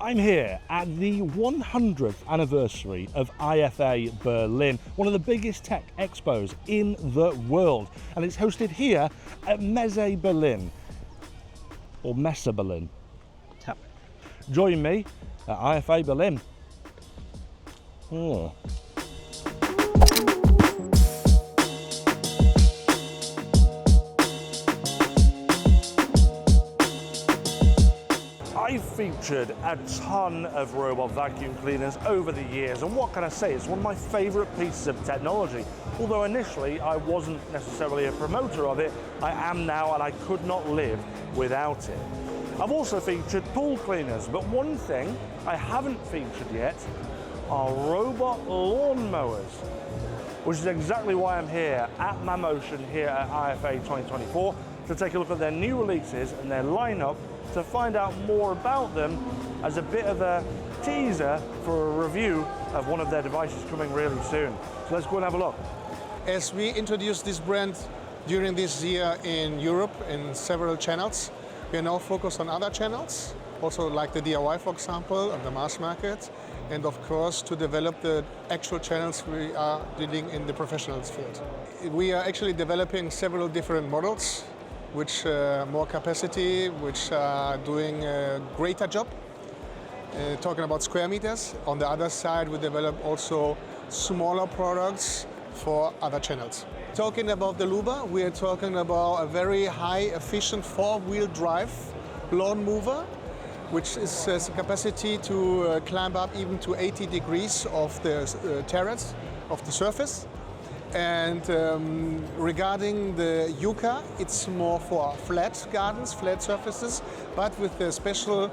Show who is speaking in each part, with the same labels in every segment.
Speaker 1: I'm here at the 100th anniversary of IFA Berlin, one of the biggest tech expos in the world, and it's hosted here at Messe Berlin, or Messe Berlin.
Speaker 2: Yep.
Speaker 1: Join me at IFA Berlin. I've featured a ton of robot vacuum cleaners over the years, and what can I say, it's one of my favourite pieces of technology. Although initially I wasn't necessarily a promoter of it, I am now, and I could not live without it. I've also featured pool cleaners, but one thing I haven't featured yet are robot lawn mowers, which is exactly why I'm here at Mammotion here at IFA 2024 to take a look at their new releases and their lineup, to find out more about them as a bit of a teaser for a review of one of their devices coming really soon. So let's go and have a look.
Speaker 3: As we introduced this brand during this year in Europe in several channels, we are now focused on other channels, also like the DIY, for example, on the mass market, and of course to develop the actual channels we are dealing in the professionals field. We are actually developing several different models, which more capacity, which are doing a greater job. Talking about square meters. On the other side, we develop also smaller products for other channels. Talking about the Luba, we are talking about a very high efficient four-wheel drive lawn mower, which has a capacity to climb up even to 80 degrees of the terrace, of the surface. And regarding the Yuka, it's more for flat gardens, flat surfaces, but with a special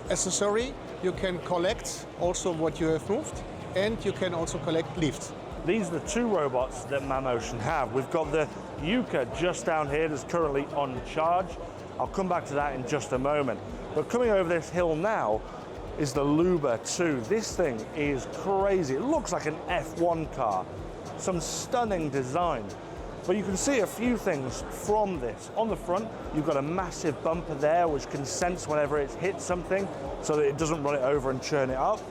Speaker 3: accessory, you can collect also what you have moved, and you can also collect leaves.
Speaker 1: These are the two robots that Mammotion have. We've got the Yuka just down here that's currently on charge. I'll come back to that in just a moment. But coming over this hill now is the Luba 2. This thing is crazy. It looks like an F1 car. Some stunning design, but you can see a few things from this. On the front, you've got a massive bumper there which can sense whenever it's hit something so that it doesn't run it over and churn it up.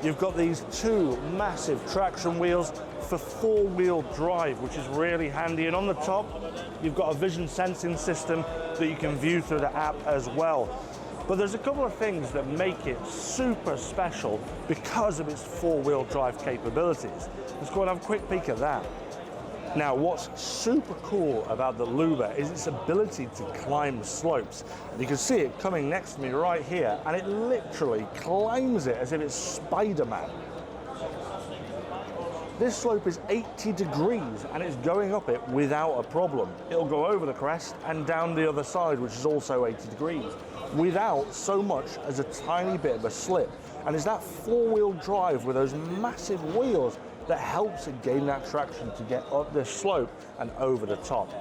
Speaker 1: You've got these two massive traction wheels for four-wheel drive, which is really handy, and on the top you've got a vision sensing system that you can view through the app as well. But there's a couple of things that make it super special because of its four-wheel drive capabilities. Let's go and have a quick peek at that. Now, what's super cool about the Luba is its ability to climb slopes. And you can see it coming next to me right here, and it literally climbs it as if it's Spider-Man. This slope is 80 degrees and it's going up it without a problem. It'll go over the crest and down the other side, which is also 80 degrees, without so much as a tiny bit of a slip. And it's that four-wheel drive with those massive wheels that helps it gain that traction to get up this slope and over the top.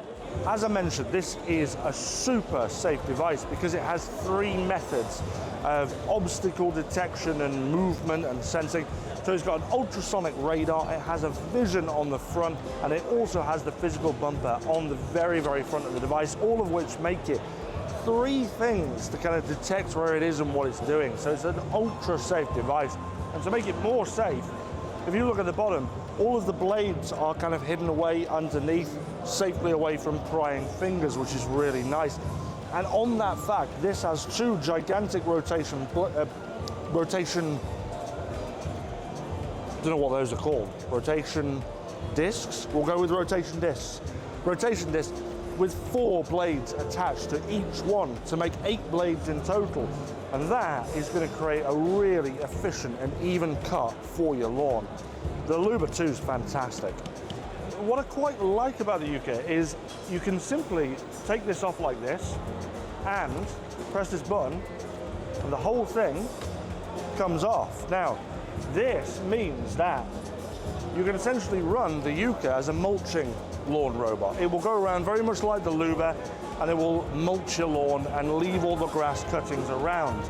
Speaker 1: As I mentioned, this is a super safe device because it has three methods of obstacle detection and movement and sensing. So it's got an ultrasonic radar, it has a vision on the front, and it also has the physical bumper on the very, very front of the device, all of which make it three things to kind of detect where it is and what it's doing. So it's an ultra safe device. And to make it more safe, if you look at the bottom, all of the blades are kind of hidden away underneath, safely away from prying fingers, which is really nice. And on that fact, this has two gigantic rotation, I don't know what those are called, rotation discs? We'll go with rotation discs. Rotation discs with 4 blades attached to each one to make 8 blades in total. And that is going to create a really efficient and even cut for your lawn. The Luba 2 is fantastic. What I quite like about the Yuka is you can simply take this off like this and press this button and the whole thing comes off. Now, this means that you can essentially run the Yuka as a mulching lawn robot. It will go around very much like the Luba, and it will mulch your lawn and leave all the grass cuttings around.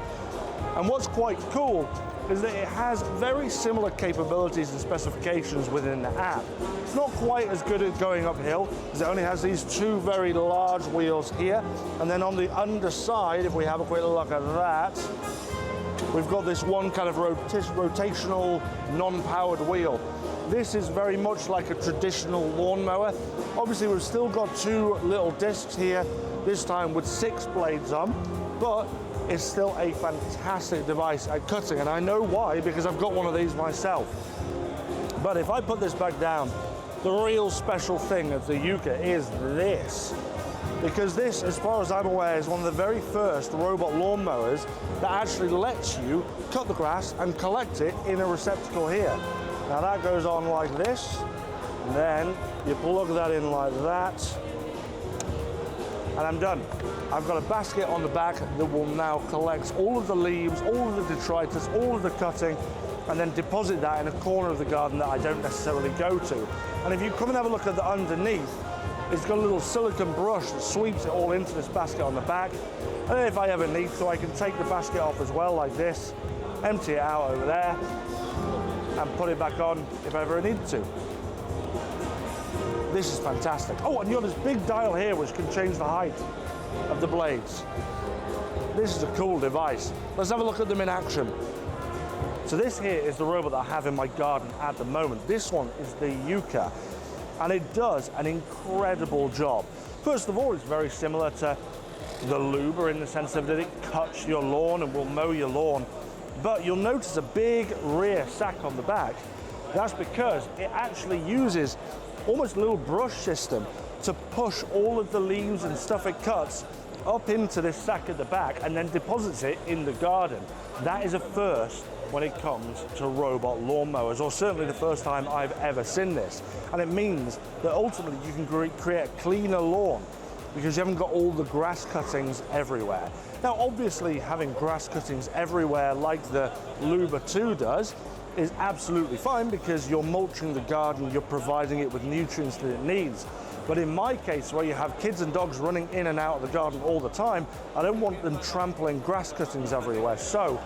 Speaker 1: And what's quite cool is that it has very similar capabilities and specifications within the app. It's not quite as good at going uphill, as it only has these two very large wheels here, and then on the underside, if we have a quick look at that, We've got this one kind of rotational, non-powered wheel. This is very much like a traditional lawnmower. Obviously, we've still got 2 little discs here, this time with 6 blades on, but it's still a fantastic device at cutting, and I know why, because I've got one of these myself. But if I put this back down, the real special thing of the Yuka is this. Because this, as far as I'm aware, is one of the very first robot lawnmowers that actually lets you cut the grass and collect it in a receptacle here. Now that goes on like this, and then you plug that in like that, and I'm done. I've got a basket on the back that will now collect all of the leaves, all of the detritus, all of the cutting, and then deposit that in a corner of the garden that I don't necessarily go to. And if you come and have a look at the underneath, it's got a little silicone brush that sweeps it all into this basket on the back. And then if I ever need to, I can take the basket off as well like this, empty it out over there, and put it back on if I ever need to. This is fantastic. Oh, and you've got this big dial here which can change the height of the blades. This is a cool device. Let's have a look at them in action. So this here is the robot that I have in my garden at the moment. This one is the Yuka, and it does an incredible job. First of all, it's very similar to the Luba in the sense of that it cuts your lawn and will mow your lawn. But you'll notice a big rear sack on the back. That's because it actually uses almost a little brush system to push all of the leaves and stuff it cuts up into this sack at the back and then deposits it in the garden. That is a first when it comes to robot lawnmowers, or certainly the first time I've ever seen this. And it means that ultimately you can create a cleaner lawn because you haven't got all the grass cuttings everywhere. Now, obviously, having grass cuttings everywhere like the Luba 2 does is absolutely fine because you're mulching the garden, you're providing it with nutrients that it needs. But in my case, where you have kids and dogs running in and out of the garden all the time, I don't want them trampling grass cuttings everywhere. So,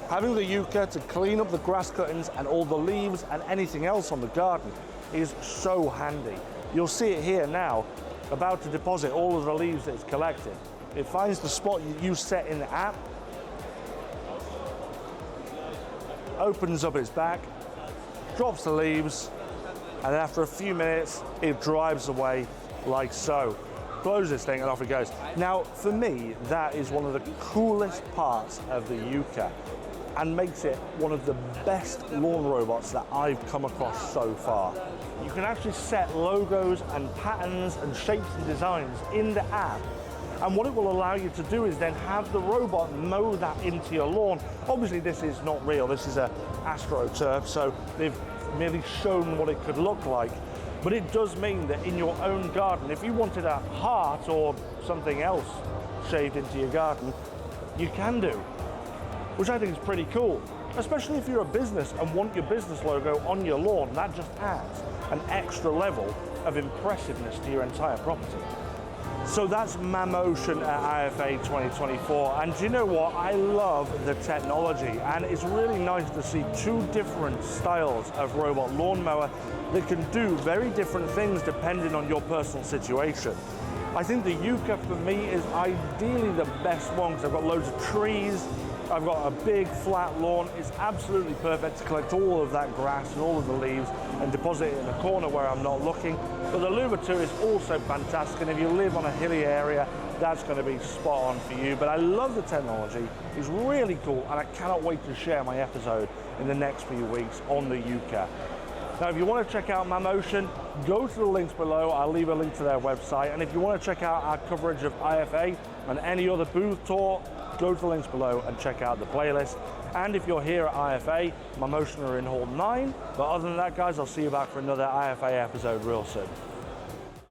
Speaker 1: having the Yuka to clean up the grass cuttings and all the leaves and anything else on the garden is so handy. You'll see it here now, about to deposit all of the leaves that it's collected. It finds the spot you set in the app, opens up its back, drops the leaves, and after a few minutes, it drives away like so. Close this thing and off it goes. Now, for me, that is one of the coolest parts of the Yuka and makes it one of the best lawn robots that I've come across so far. You can actually set logos and patterns and shapes and designs in the app, and what it will allow you to do is then have the robot mow that into your lawn. Obviously this is not real, this is a AstroTurf, so they've merely shown what it could look like, but it does mean that in your own garden, if you wanted a heart or something else shaved into your garden, you can do, which I think is pretty cool, especially if you're a business and want your business logo on your lawn. That just adds an extra level of impressiveness to your entire property. So that's Mammotion at IFA 2024, and do you know what? I love the technology, and it's really nice to see 2 different styles of robot lawnmower that can do very different things depending on your personal situation. I think the Yuka for me is ideally the best one because I've got loads of trees, I've got a big flat lawn. It's absolutely perfect to collect all of that grass and all of the leaves and deposit it in a corner where I'm not looking. But the Luba 2 is also fantastic, and if you live on a hilly area, that's going to be spot on for you. But I love the technology, it's really cool, and I cannot wait to share my episode in the next few weeks on the Yuka. Now, if you want to check out Mammotion, go to the links below. I'll leave a link to their website. And if you want to check out our coverage of IFA and any other booth tour, go to the links below and check out the playlist. And if you're here at IFA, Mammotion are in Hall 9. But other than that, guys, I'll see you back for another IFA episode real soon.